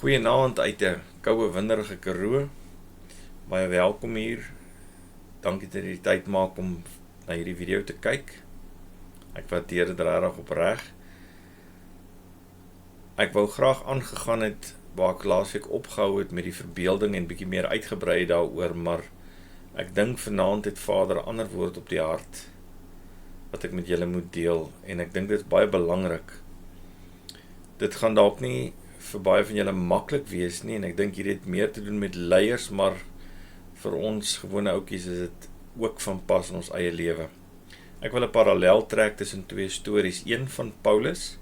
Goeienaand uit 'n koue winderige Karoo. Baie welkom hier. Dankie dat jy die tyd maak om na hierdie video te kyk. Ek waardeer dit regtig opreg. Ek wou graag aangegaan het waar ek laasweek opgehou het met die verbeelding en bietjie meer uitgebrei daaroor, maar ek dink vanaand het Vader 'n ander woord op die hart wat ek met julle moet deel, en ek dink dit is baie belangrik. Dit gaan dalk nie vir baie van julle maklik wees nie, en ek dink hierdie het meer te doen met leiers, maar vir ons gewone ouetjies is dit ook van pas in ons eie lewe. Ek wil 'n parallel trek tussen twee stories, een van Paulus,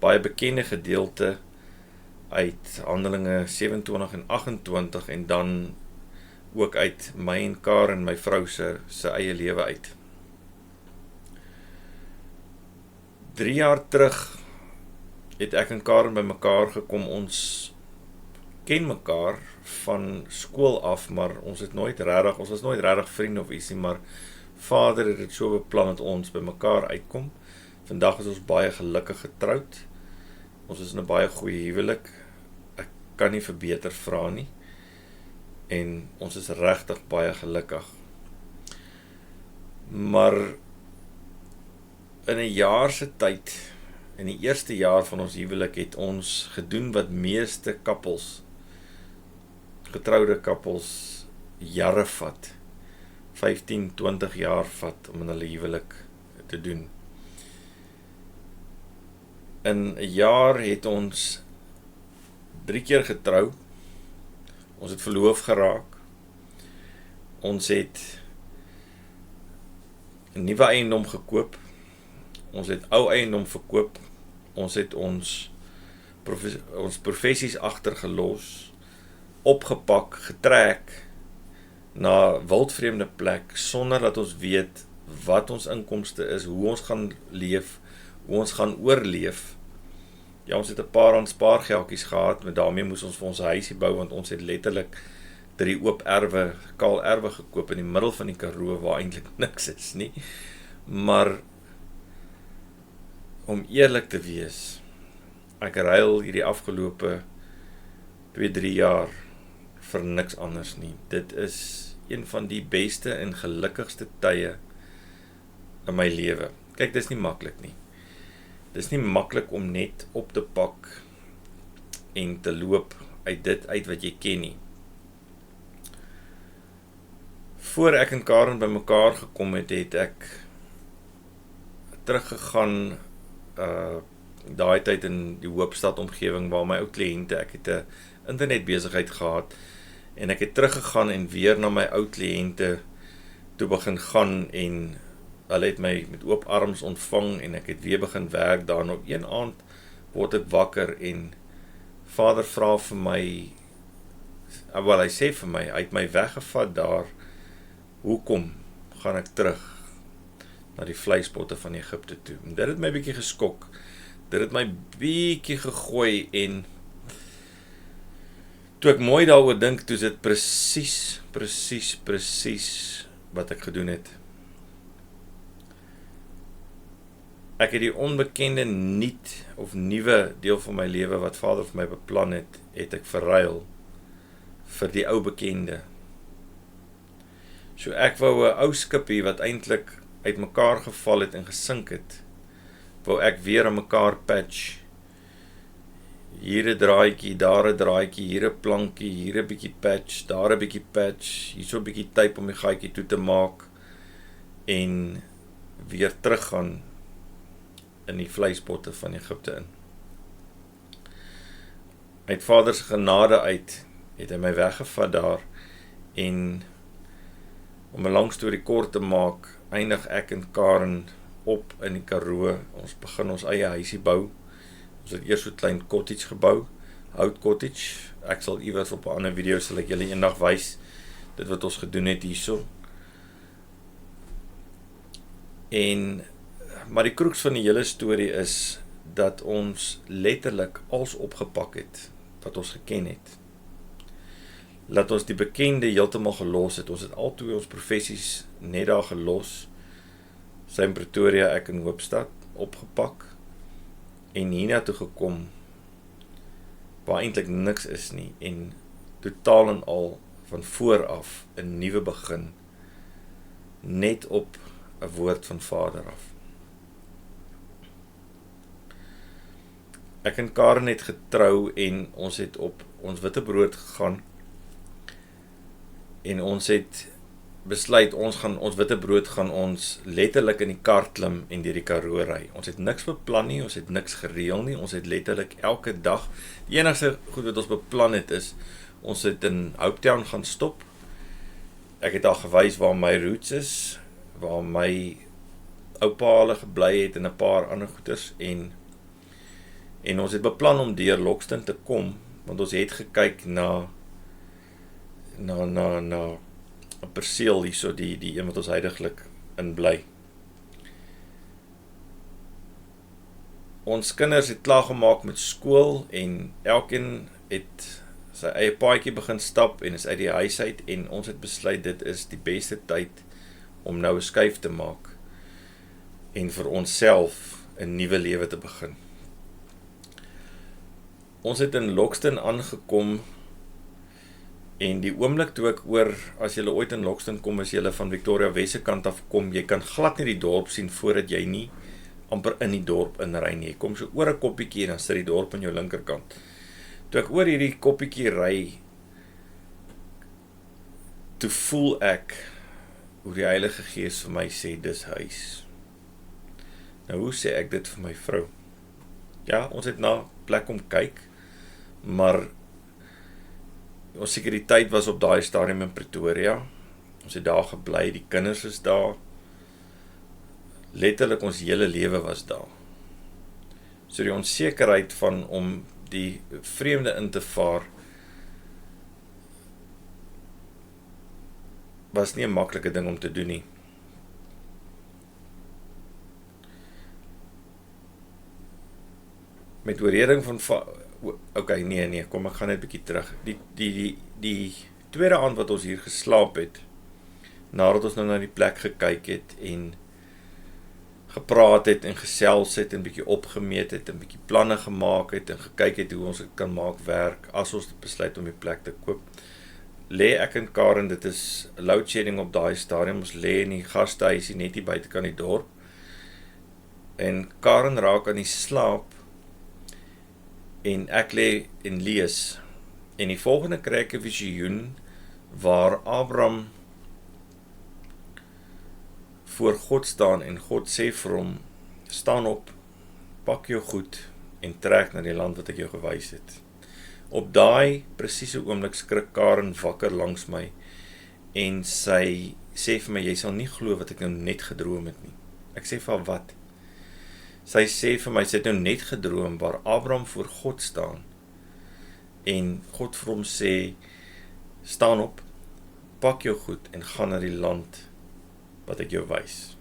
baie bekende gedeelte uit Handelinge 27 en 28, en dan ook uit my en Karen, my vrou se eie lewe uit. 3 jaar terug het ek en Karen by mekaar gekom. Ons ken mekaar van skool af, maar ons was nooit regtig vriende of iets nie, maar Vader het dit so beplan dat ons by mekaar uitkom. Vandag is ons baie gelukkig getroud. Ons is in 'n baie goeie huwelik. Ek kan nie vir beter vra nie. En ons is regtig baie gelukkig. Maar in 'n jaar se tyd, in die eerste jaar van ons huwelik, het ons gedoen wat meeste getroude kappels jare vat, 15, 20 jaar vat om in hulle huwelik te doen. In 'n jaar het ons 3 keer getrou, ons het verloof geraak, ons het 'n nuwe eiendom gekoop, ons het ou eiendom verkoop, ons het ons professies agtergelos, opgepak, getrek na 'n wildvreemde plek, sonder dat ons weet wat ons inkomste is, hoe ons gaan leef, hoe ons gaan oorleef. Ja, ons het 'n paar spaargeldjies gehad, maar daarmee moes ons vir ons huisie bou, want ons het letterlik 3 oop erwe, kaal erwe gekoop in die middel van die Karoo, waar eintlik niks is nie. Maar om eerlik te wees, ek ruil hierdie afgelope 2-3 jaar vir niks anders nie. Dit is een van die beste en gelukkigste tye in my lewe. Kyk, dis nie maklik nie. Dis nie maklik om net op te pak en te loop uit dit uit wat jy ken nie. Voor ek en Karen by mekaar gekom het, het ek teruggegaan daai tyd in die Hoopstad omgewing waar my ou kliënte, ek het 'n internetbesigheid gehad, en ek het teruggegaan en weer na my ou kliënte toe begin gaan, en hulle het my met oop arms ontvang, en ek het weer begin werk daar. Op een aand word ek wakker, en Vader vra vir my, hy sê vir my, hy het my weggevat daar, hoekom gaan ek terug na die vleispotte van Egipte toe? En dit het my bietjie geskok, dit het my bietjie gegooi, en toe ek mooi daaroor dink, toe is dit presies wat ek gedoen het. Ek het die onbekende nuwe deel van my lewe wat Vader vir my beplan het, het ek verruil vir die ou bekende. So ek wou 'n ou skipie wat eintlik uit mekaar geval het en gesink het, wou ek weer aan mekaar patch. Hier 'n draadjie, daar 'n draadjie, hier 'n plankie, hier 'n bietjie patch, daar 'n bietjie patch, hier so 'n bietjie tape om die gaatjie toe te maak, en weer teruggaan in die vleispotte van Egipte in. Uit Vader se genade uit het hy my weggevat daar, en om 'n lang storie kort te maak, eindig ek en Karen op in die Karoo. Ons begin ons eie huisie bou. Ons het eers so 'n klein cottage gebou, hout cottage. Ek sal iewers op 'n ander video sal ek julle eendag wys dit wat ons gedoen het hierso. Maar die kroeks van die hele storie is dat ons letterlik alles opgepak het wat ons geken het. Laat ons die bekende heeltemal gelos het. Ons het altoe ons professies net daar gelos. Sy in Pretoria, ek in Hoopstad, opgepak en hiernatoe gekom waar eintlik niks is nie, en totaal en al van vooraf 'n nuwe begin, net op 'n woord van Vader af. Ek en Karen het getrou en ons het op ons witbrood gegaan en ons het besluit ons witbrood gaan ons letterlik in die kar klim en deur die Karoo ry. Ons het niks beplan nie, ons het niks gereël nie, ons het letterlik elke dag, die enigste goed wat ons beplan het is, ons het in Hopetown gaan stop. Ek het al gewys waar my roots is, waar my oupa hulle gebly het en 'n paar ander goeders, en ons het beplan om deur Loxton te kom, want ons het gekyk na 'n perseel hierso, die een wat ons huidiglik in bly. Ons kinders het klaar gemaak met skool en elkeen het sy eie paadjie begin stap en is uit die huis uit, en ons het besluit dit is die beste tyd om nou 'n skuif te maak en vir onsself 'n nuwe lewe te begin. Ons het in Loxton aangekom, en die oomblik toe ek oor, as jy ooit in Loxton kom, as jy van Victoria West se kant af kom, jy kan glad nie die dorp sien voordat jy nie amper in die dorp inry nie. Jy kom so oor 'n koppietjie en dan sit die dorp aan jou linkerkant. Toe ek oor hierdie koppietjie ry, toe voel ek hoe die Heilige Gees vir my sê, dis huis. Nou hoe sê ek dit vir my vrou? Ja, ons het na plek om kyk, maar ons sekuriteit was op daai stadium in Pretoria. Ons het daar gebly, die kinders is daar. Letterlik ons hele lewe was daar. So die onsekerheid van om die vreemde in te vaar was nie 'n maklike ding om te doen nie. Met oorreding van kom ek gaan net 'n bietjie terug. Die tweede aand wat ons hier geslaap het, nadat ons nou na die plek gekyk het en gepraat het en gesels het en bietjie opgemeet het en bietjie planne gemaak het en gekyk het hoe ons dit kan maak werk as ons besluit om die plek te koop, lê ek en Karen, dit is load shedding op daai stadium, ons lê in die gastehuisie net hier buitekant die dorp, en Karen raak aan die slaap en ek lê en lees, en die volgende kry ek 'n visioen waar Abraham voor God staan en God sê vir hom, staan op, pak jou goed en trek na die land wat ek jou gewys het. Op daai presiese oomblik skrik Karen wakker langs my en sy sê vir my, jy sal nie glo wat ek nou net gedroom het nie. Ek sê vir haar, wat? Sy sê vir my, sy het nou net gedroom waar Abraham voor God staan en God vir hom sê, staan op, pak jou goed en gaan na die land wat ek jou wys.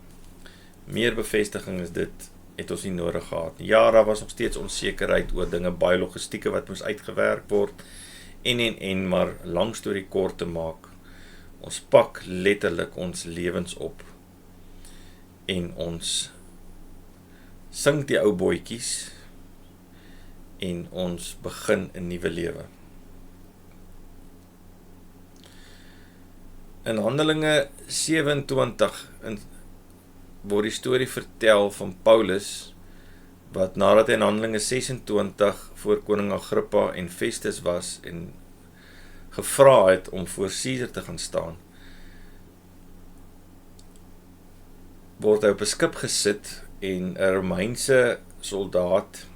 Meer bevestiging is dit, het ons nie nodig gehad. Ja, daar was nog steeds onsekerheid oor dinge, baie logistieke wat moes uitgewerk word, maar lang storie kort te maak, ons pak letterlik ons lewens op, en ons sing die ou bootjies, en ons begin 'n nuwe lewe. In Handelinge 27 word die storie vertel van Paulus, wat nadat hy in Handelinge 26 voor koning Agrippa en Festus was en gevra het om voor Caesar te gaan staan, word hy op 'n skip gesit en 'n Romeinse soldaat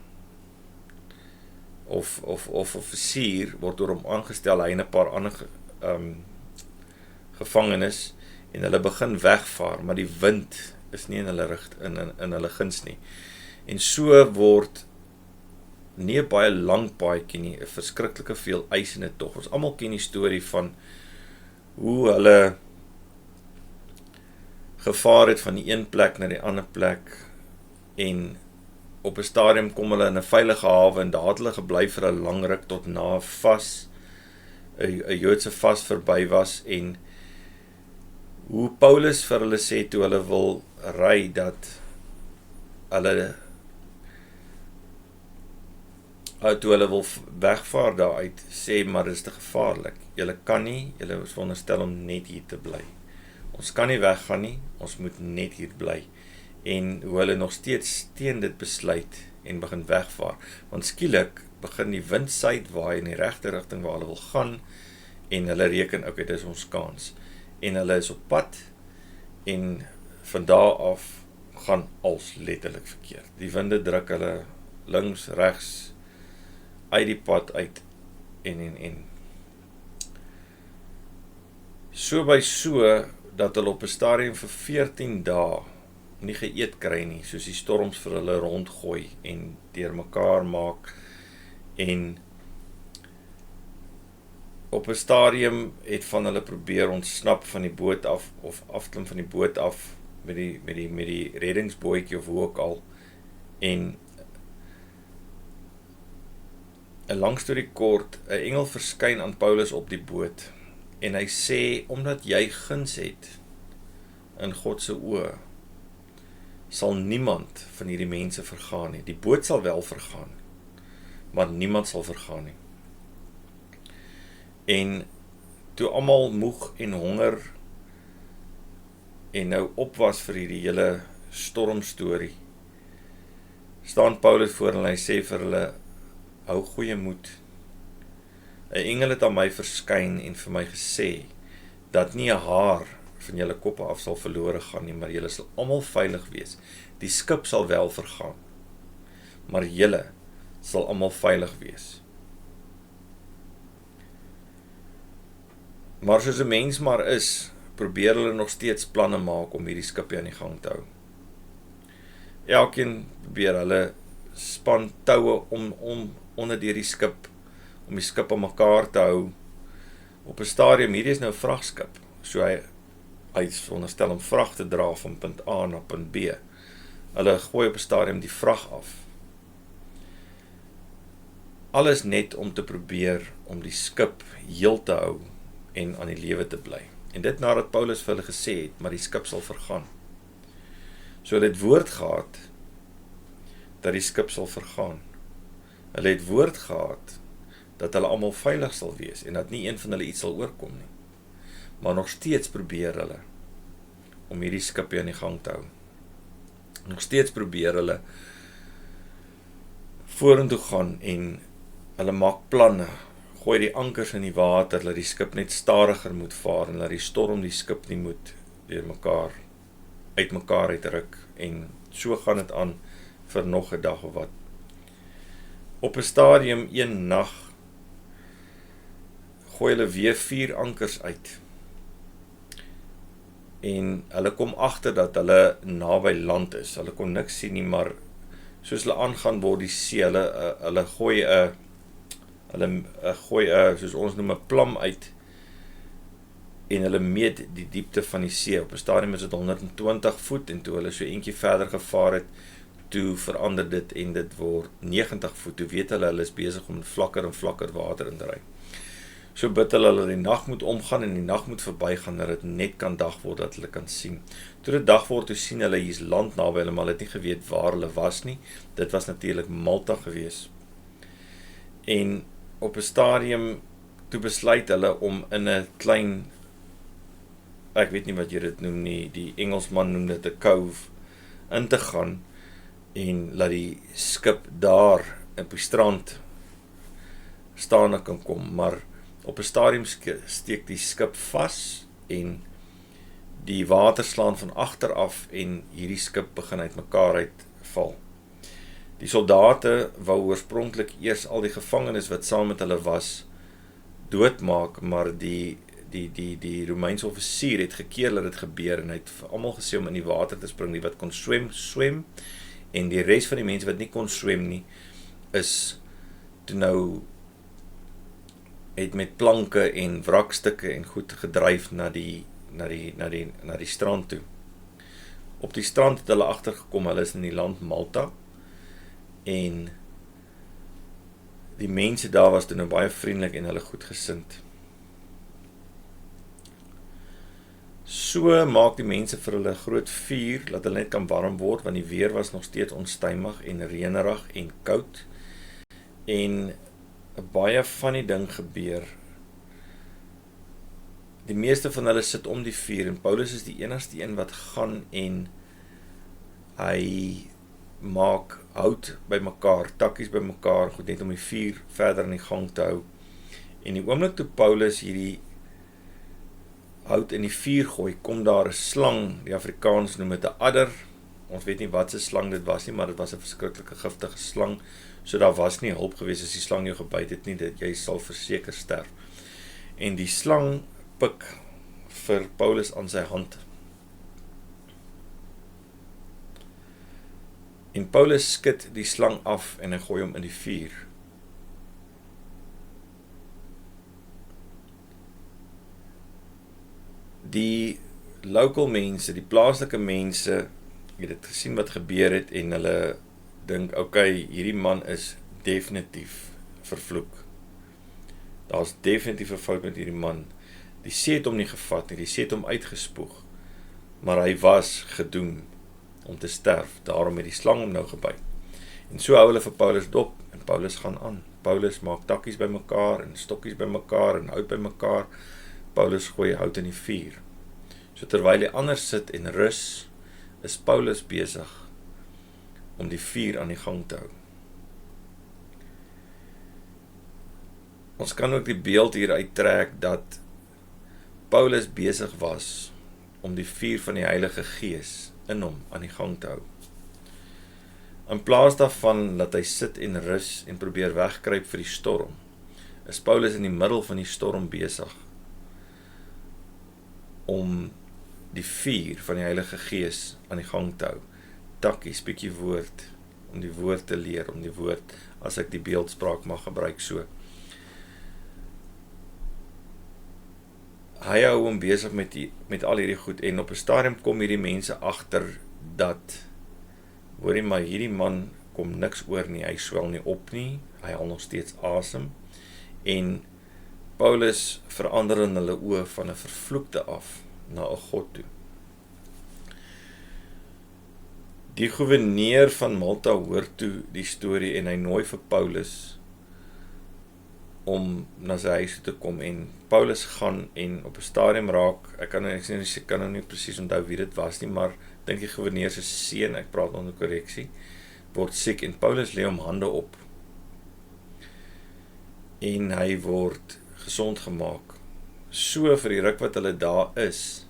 of offisier word door hom aangestel, hy en 'n paar ander gevangenes, en hulle begin wegvaar, maar die wind is nie in hulle guns nie. En so word nie 'n baie lang paadjie nie, 'n verskriklike veel eisende tog. Ons almal ken die storie van hoe hulle gevaar het van die een plek na die ander plek, en op 'n stadium kom hulle in 'n veilige hawe, en daar het hulle gebly vir 'n lang ruk tot na 'n Joodse vas verby was, en hoe Paulus vir hulle sê toe hulle wil ry, dat hulle toe hulle wil wegvaar daaruit, sê maar dit is te gevaarlik. Julle kan nie, julle is veronderstel om net hier te bly. Ons kan nie weggaan nie, ons moet net hier bly. En hoe hulle nog steeds teen dit besluit en begin wegvaar. Want skielik begin die wind suid waai in die regte rigting waar hulle wil gaan, en hulle reken, okay, dis ons kans. En hulle is op pad, en van daar af gaan alles letterlik verkeerd. Die winde druk hulle links, regs, uit die pad uit, en. So by so, dat hulle op 'n stadium vir 14 dae nie geëet kry nie, soos die storms vir hulle rondgooi, en deur mekaar maak, en op 'n stadium het van hulle probeer ontsnap van die boot af, of afklim van die boot af, met die reddingsbootjie of hoe ook al, en 'n lang storie kort, 'n engel verskyn aan Paulus op die boot, en hy sê, omdat jy guns het in God se oë, sal niemand van hierdie mense vergaan nie. Die boot sal wel vergaan, maar niemand sal vergaan nie. En toe almal moeg en honger en nou op was vir hierdie hele stormstorie, staan Paulus voor en hy sê vir hulle, hou goeie moed. 'n engel het aan my verskyn en vir my gesê, dat nie 'n haar van julle koppe af sal verlore gaan nie, maar julle sal almal veilig wees. Die skip sal wel vergaan, maar julle sal almal veilig wees. Maar soos 'n mens maar is, probeer hulle nog steeds planne maak om hierdie skipie aan die gang te hou. Elkeen probeer hulle span toue om onder deur die skip, om die skip aan mekaar te hou. Op 'n stadium, hierdie is nou 'n vragskip, so hy is veronderstel om vrag te dra van punt A na punt B. Hulle gooi op 'n stadium die vrag af. Alles net om te probeer om die skip heel te hou en aan die lewe te bly. En dit nadat Paulus vir hulle gesê het, maar die skip sal vergaan. So hulle het woord gehad dat die skip sal vergaan. Hulle het woord gehad dat hulle almal veilig sal wees en dat nie een van hulle iets sal oorkom nie. Maar nog steeds probeer hulle om hierdie skipie aan die gang te hou. Nog steeds probeer hulle vorentoe gaan en hulle maak planne, gooi die ankers in die water, dat die skip net stadiger moet vaar en dat die storm die skip nie moet uit mekaar uitruk, en so gaan dit aan vir nog 'n dag of wat. Op 'n stadium, een nag, gooi hulle weer 4 ankers uit, en hulle kom agter dat hulle naby land is. Hulle kon niks sien nie, maar soos hulle aangaan word die see, hulle gooi soos ons noem 'n plam uit, en hulle meet die diepte van die see. Op 'n stadium is dit 120 voet, en toe hulle so eentjie verder gevaar het, toe verander dit en dit word 90 voet. Toe weet hulle is besig om vlakker en vlakker water in te ry. So bid hulle die nag moet omgaan en die nag moet verbygaan, dat dit net kan dag word, dat hulle kan sien. Toe dit dag word, toe sien hulle hier's land naby hulle, maar hulle het nie geweet waar hulle was nie. Dit was natuurlik Malta gewees. En op 'n stadium, toe besluit hulle om in 'n klein, ek weet nie wat jy dit noem nie, die Engelsman noem dit 'n cove, in te gaan, en laat die skip daar op die strand staan kan kom, maar op 'n stadium steek die skip vas, en die water slaan van agter af, en hierdie skip begin uit mekaar uitval. Die soldate wou oorspronklik eers al die gevangenes wat saam met hulle was, doodmaak, maar die Romeinse offisier het gekeer dat dit gebeur, en hy het vir almal gesê om in die water te spring, die wat kon swem, en die res van die mense wat nie kon swem nie, is toe nou het met planke en wrakstukke en goed gedryf na die strand toe. Op die strand het hulle agtergekom, hulle is in die land Malta, en die mense daar was toe nou baie vriendelik en hulle goedgesind. So maak die mense vir hulle groot vuur, dat hulle net kan warm word, want die weer was nog steeds onstuimig en reënerig en koud. En 'n baie funny ding gebeur. Die meeste van hulle sit om die vuur en Paulus is die enigste een wat gaan en hy maak hout bymekaar, takkies bymekaar, goed net om die vuur verder in die gang te hou. En die oomblik toe Paulus hierdie hout in die vuur gooi, kom daar 'n slang, die Afrikaans noem dit 'n adder. Ons weet nie wat se slang dit was nie, maar dit was 'n verskriklike giftige slang. So daar was nie hulp gewees as die slang jou gebyt het nie, dat jy sal verseker sterf. En die slang pik vir Paulus aan sy hand. En Paulus skud die slang af en hy gooi hom in die vuur. Die local mense, die plaaslike mense, het dit gesien wat gebeur het en hulle dink, okay, hierdie man is definitief vervloek. Daar's definitief 'n fout met hierdie man. Die see het hom nie gevat nie, die see het hom uitgespoeg, maar hy was gedoem om te sterf, daarom het die slang hom nou gebyt. En so hou hulle vir Paulus dop, en Paulus gaan aan. Paulus maak takkies bymekaar, en stokkies bymekaar, en hout bymekaar. Paulus gooi hout in die vuur. So terwyl die ander sit en rus, is Paulus besig om die vuur aan die gang te hou. Ons kan ook die beeld hier uittrek dat Paulus besig was om die vuur van die Heilige Gees in hom aan die gang te hou. In plaas daarvan dat hy sit en rus en probeer wegkruip vir die storm, is Paulus in die middel van die storm besig om die vuur van die Heilige Gees aan die gang te hou. Takkies, bietjie woord, om die woord te leer, om die woord, as ek die beeldspraak mag gebruik so. Hy hou hom besig met al hierdie goed, en op 'n stadium kom hierdie mense agter dat, hoorie maar, hierdie man kom niks oor nie, hy swel nie op nie, hy haal nog steeds asem, en Paulus verander in hulle oë van 'n vervloekte af na 'n God toe. Die gouverneur van Malta hoor toe die storie en hy nooi vir Paulus om na sy huis te kom, en Paulus gaan en op 'n stadium raak, ek kan nou nie presies onthou wie dit was nie, maar dink die gouverneur se seun, ek praat onder korreksie, word siek en Paulus lê hom hande op. En hy word gesond gemaak. So vir die ruk wat hulle daar is,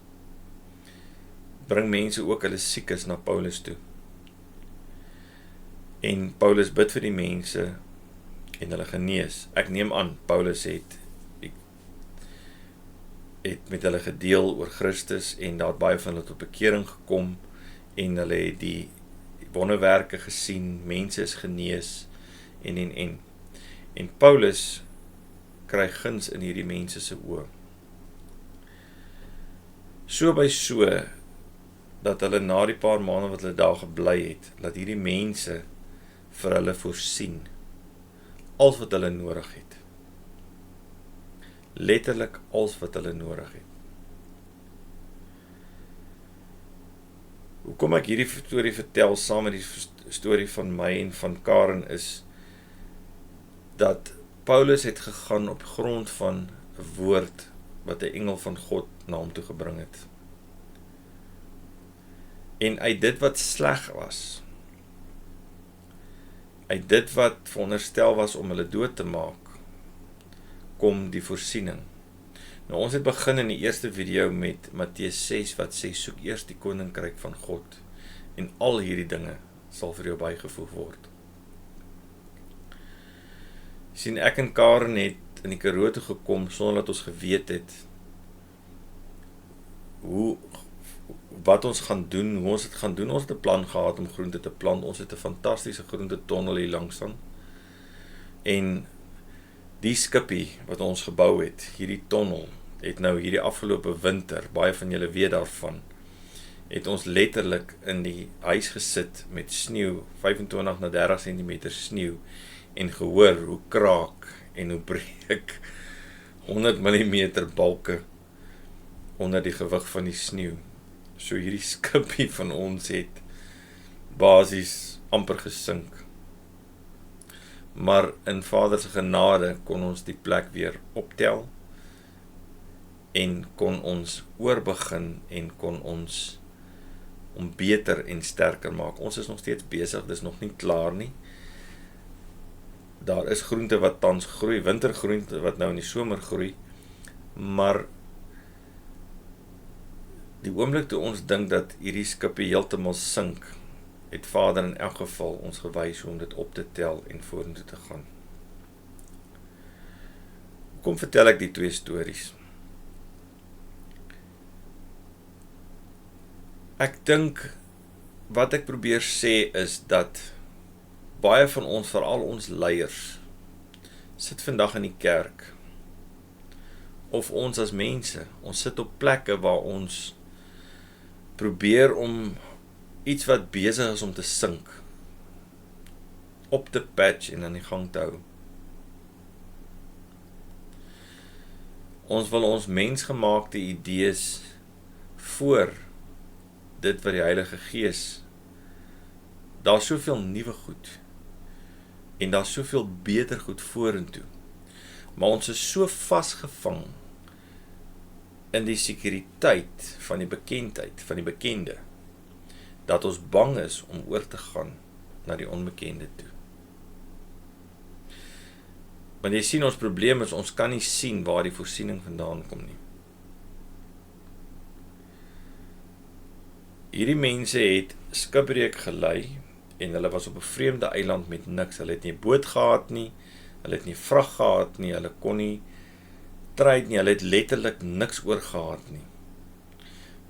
bring mense ook hulle siekes na Paulus toe. En Paulus bid vir die mense en hulle genees. Ek neem aan, Paulus het met hulle gedeel oor Christus en daar baie van hulle tot bekering gekom en hulle het die wonderwerke gesien, mense is genees en Paulus kry guns in hierdie mense se oë. So by so dat hulle na die paar maande wat hulle daar gebly het, dat hierdie mense vir hulle voorsien als wat hulle nodig het. Letterlik als wat hulle nodig het. Hoekom ek hierdie storie vertel saam met die storie van my en van Karen is dat Paulus het gegaan op grond van 'n woord wat 'n engel van God na hom toe gebring het. En uit dit wat sleg was, uit dit wat veronderstel was om hulle dood te maak, kom die voorsiening. Nou ons het begin in die eerste video met Matteus 6 wat sê, soek eers die koninkryk van God en al hierdie dinge sal vir jou bygevoeg word. Sien, ek en Karen het in die Karoo toe gekom sonder dat ons geweet het wat ons gaan doen, hoe ons het gaan doen. Ons het 'n plan gehad om groente te plant. Ons het 'n fantastiese groentetonnel hier langsaan. En die skipie wat ons gebou het, hierdie tonnel, het nou hierdie afgelope winter, baie van julle weet daarvan, het ons letterlik in die huis gesit met sneeu, 25 na 30 cm sneeu, en gehoor hoe kraak en hoe breek 100 mm balke onder die gewig van die sneeu. So hierdie skipie van ons het basies amper gesink. maar in Vader se genade kon ons die plek weer optel, en kon ons oorbegin, en kon ons om beter en sterker maak. Ons is nog steeds besig, dis nog nie klaar nie. Daar is groente wat tans groei, wintergroente wat nou in die somer groei, maar die oomblik toe ons dink dat hierdie skipie heeltemal sink, het Vader in elk geval ons gewys om dit op te tel en vorentoe te gaan. Kom vertel ek die twee stories. Ek dink, wat ek probeer sê is dat baie van ons, veral ons leiers, sit vandag in die kerk, of ons as mense, ons sit op plekke waar ons probeer om iets wat besig is om te sink, op te patch en aan die gang te hou. Ons wil ons mensgemaakte idees voor dit wat die Heilige Gees, daar is soveel nuwe goed, en daar is soveel beter goed vorentoe, maar ons is so vasgevang in die sekuriteit van die bekendheid, van die bekende, dat ons bang is om oor te gaan na die onbekende toe. Want jy sien, ons probleem is, ons kan nie sien waar die voorsiening vandaan kom nie. Hierdie mense het skipbreuk gelei, en hulle was op 'n vreemde eiland met niks. Hulle het nie 'n boot gehad nie, hulle het nie vrag gehad nie, hulle kon nie trade nie, hulle het letterlik niks oor gehad nie.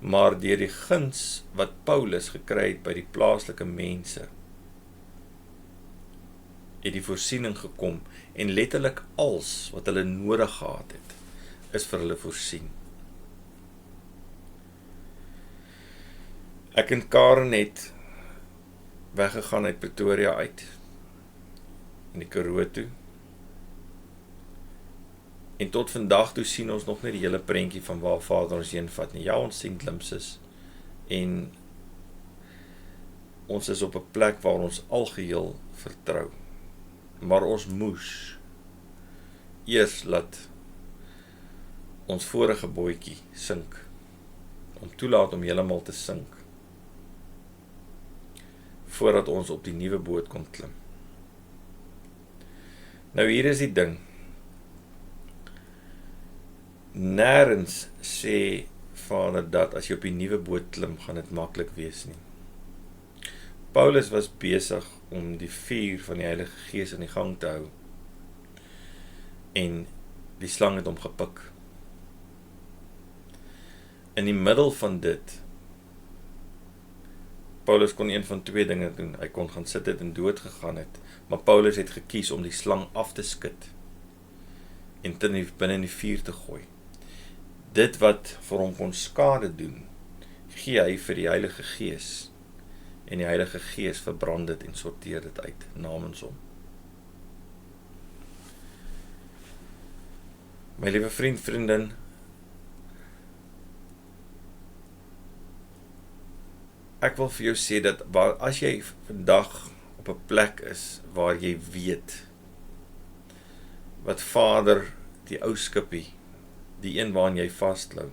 Maar deur die guns wat Paulus gekry het by die plaaslike mense, het die voorsiening gekom, en letterlik alles wat hulle nodig gehad het, is vir hulle voorsien. Ek en Karen het weggegaan uit Pretoria uit, in die Karoo toe, en tot vandag toe sien ons nog nie die hele prentjie van waar Vader ons heen vat nie. Ja, ons sien glimpses, en ons is op 'n plek waar ons algeheel vertrou, maar ons moes eers laat ons vorige bootjie sink, om toelaat om heeltemal te sink, voordat ons op die nuwe boot kon klim. Nou hier is die ding, nêrens sê Vader dat as jy op die nuwe boot klim, gaan dit maklik wees nie. Paulus was besig om die vuur van die Heilige Gees in die gang te hou, en die slang het hom gepik. In die middel van dit, Paulus kon een van twee dinge doen. Hy kon gaan sit het en dood gegaan het, maar Paulus het gekies om die slang af te skud en binne in die vuur te gooi. Dit wat vir hom kon skade doen, gee hy vir die Heilige Gees, en die Heilige Gees verbrand dit en sorteer dit uit namens hom. My liewe vriend, vriendin, ek wil vir jou sê dat as jy vandag op 'n plek is waar jy weet wat Vader, die ou skipie, die een waarin jy vasklou,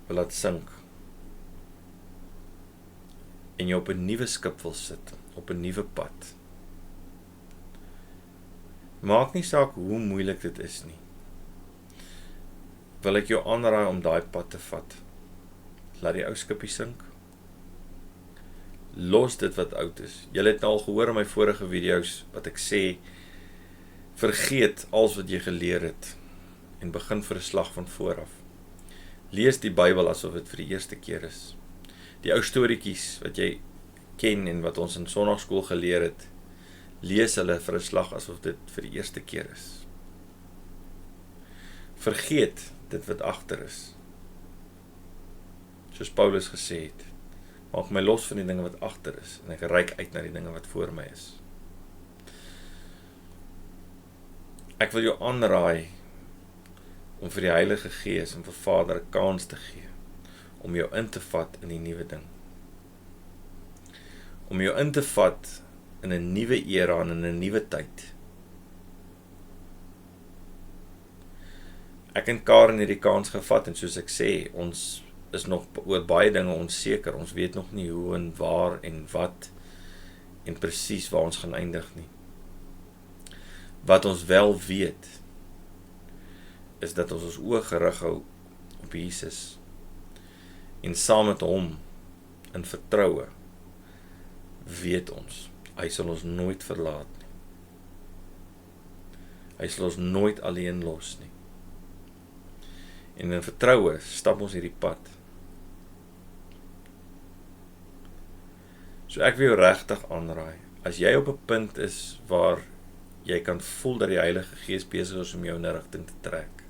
wil laat sink, en jy op 'n nuwe skip wil sit, op 'n nuwe pad, maak nie saak hoe moeilik dit is nie, wil ek jou aanraai om daai pad te vat. Laat die ou skipie sink. Los dit wat oud is. Julle het al gehoor in my vorige video's wat ek sê, vergeet alles wat jy geleer het en begin vir 'n slag van vooraf. Lees die Bybel asof dit vir die eerste keer is. Die ou storieetjies wat jy ken en wat ons in sonnaarskool geleer het, lees hulle vir 'n slag asof dit vir die eerste keer is. Vergeet dit wat agter is. Soos Paulus gesê het, maak my los van die dinge wat agter is, en ek reik uit na die dinge wat voor my is. Ek wil jou aanraai om vir die Heilige Gees en vir Vader 'n kans te gee, om jou in te vat in die nuwe ding. Om jou in te vat in 'n nuwe era en in 'n nuwe tyd. Ek en Karen het die kans gevat en soos ek sê, ons is nog oor baie dinge onseker. Ons weet nog nie hoe en waar en wat en presies waar ons gaan eindig nie. Wat ons wel weet, is dat ons oë gerig hou op Jesus en saam met hom in vertroue weet ons, hy sal ons nooit verlaat nie. Hy sal ons nooit alleen los nie. En in vertroue stap ons hierdie pad. So ek wil jou regtig aanraai, as jy op 'n punt is waar jy kan voel dat die Heilige Gees besig is om jou in 'n rigting te trek,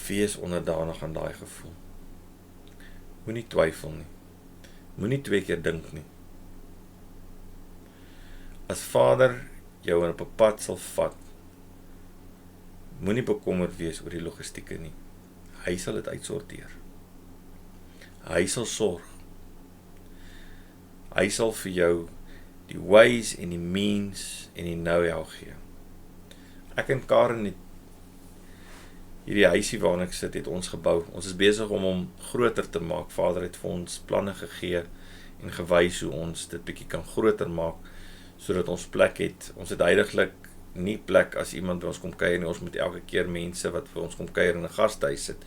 wees onderdanig aan daai gevoel. Moenie twyfel nie. Moenie 2 keer dink nie. As Vader jou op 'n pad sal vat, moenie bekommerd wees oor die logistieke nie. Hy sal dit uitsorteer. Hy sal sorg. Hy sal vir jou die ways en die means en die know-how gee. Ek en Karen het hierdie huisie waarin ek sit, het ons gebou. Ons is besig om hom groter te maak. Vader het vir ons planne gegee en gewys hoe ons dit bietjie kan groter maak, sodat ons plek het. Ons het heiliglik nie plek as iemand by ons kom kuier nie. Ons moet elke keer mense wat vir ons kom kuier in 'n gastehuis sit.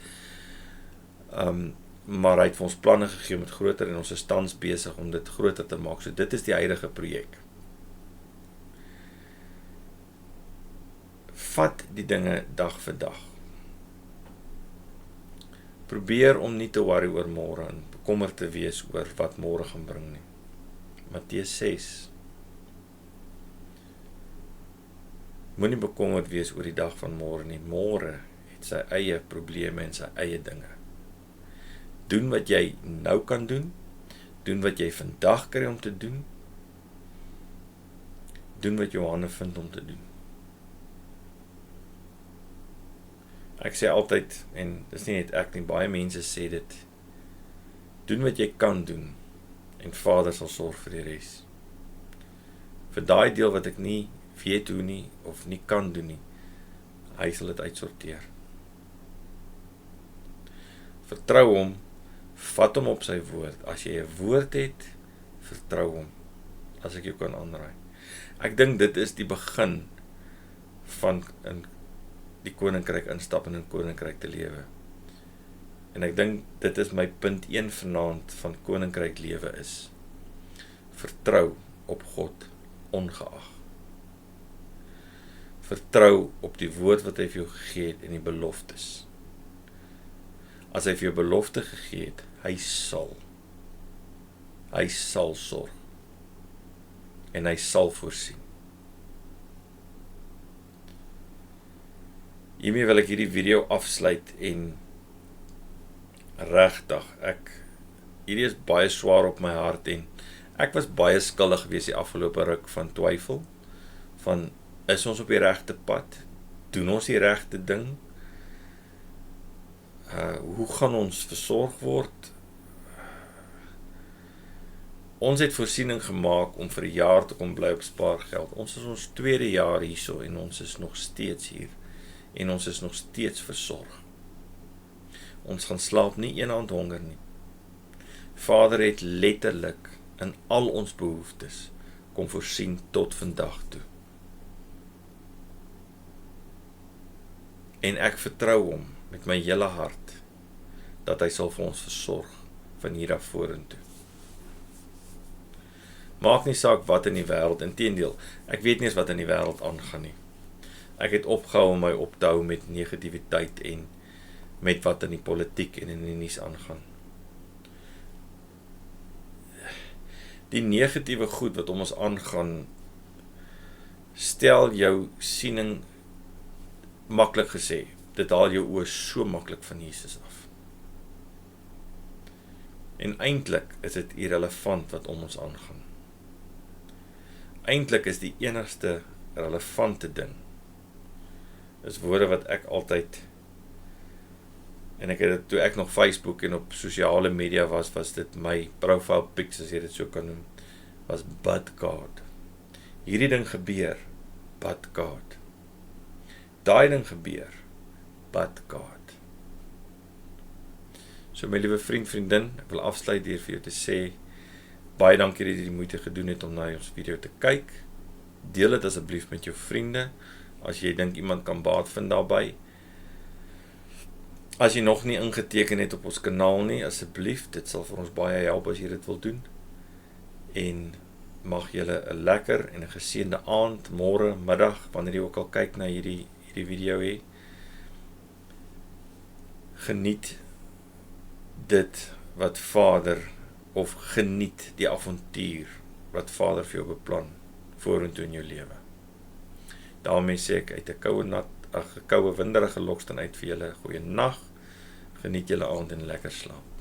Maar hy het vir ons planne gegee met groter en ons is tans besig om dit groter te maak. So dit is die huidige projek. Vat die dinge dag vir dag. Probeer om nie te worry oor môre en bekommerd te wees oor wat môre gaan bring nie. Matteus 6. Moenie bekommerd wees oor die dag van môre nie. Môre het sy eie probleme en sy eie dinge. Doen wat jy nou kan doen. Doen wat jy vandag kry om te doen. Doen wat jou hande vind om te doen. Ek sê altyd, en dis nie net ek nie, baie mense sê dit, doen wat jy kan doen, en Vader sal sorg vir die res. Vir daai deel wat ek nie weet hoe nie, of nie kan doen nie, hy sal dit uitsorteer. Vertrou hom, vat hom op sy woord. As jy 'n woord het, vertrou hom, as ek jou kan aanraai. Ek dink dit is die begin van in die koninkryk instap en in koninkryk te lewe. En ek dink dit is my punt 1 vanaand van koninkryk lewe is, vertrou op God ongeag. Vertrou op die woord wat hy vir jou gegee het en die beloftes. As hy vir jou belofte gegee het, hy sal sorg. En hy sal voorsien. Hiermee wil ek hierdie video afsluit en regtig, hierdie is baie swaar op my hart en ek was baie skuldig gewees die afgelope ruk van twyfel, van is ons op die regte pad? Doen ons die regte ding? Hoe gaan ons versorg word? Ons het voorsiening gemaak om vir 'n jaar te kom bly op spaargeld. Ons is ons 2de jaar hierso en ons is nog steeds hier. En ons is nog steeds versorg. Ons gaan slaap nie een aand honger nie. Vader het letterlik in al ons behoeftes kom voorsien tot vandag toe. En ek vertrou hom met my hele hart, dat hy sal vir ons versorg van hier af vorentoe. Maak nie saak wat in die wêreld, inteendeel, ek weet nie eens wat in die wêreld aangaan nie. Ek het opgehou om my op te hou met negativiteit en met wat in die politiek en in die nuus aangaan. Die negatiewe goed wat om ons aangaan, stel jou siening, maklik gesê, dit haal jou oë so maklik van Jesus af. En eintlik is dit irrelevant wat om ons aangaan. Eintlik is die enigste relevante ding, is woorde wat ek altyd En ek het dit, toe ek nog Facebook en op sosiale media was dit my profile pics, as jy dit so kan noem, was but God. Hierdie ding gebeur, but God. Daai ding gebeur, but God. So my liewe vriend, vriendin, ek wil afsluit deur vir jou te sê, baie dankie dat jy die moeite gedoen het om na ons video te kyk. Deel dit asseblief met jou vriende, as jy dink iemand kan baat vind daarby. As jy nog nie ingeteken het op ons kanaal nie, asseblief, dit sal vir ons baie help as jy dit wil doen. En mag julle 'n lekker en 'n geseënde aand, môre, middag, wanneer jy ook al kyk na hierdie video hê. Geniet dit wat Vader, of geniet die avontuur wat Vader vir jou beplan vorentoe in jou lewe. Daarmee sê ek uit 'n koue winderige Lockston uit vir julle goeie nag. Geniet julle aand en lekker slaap.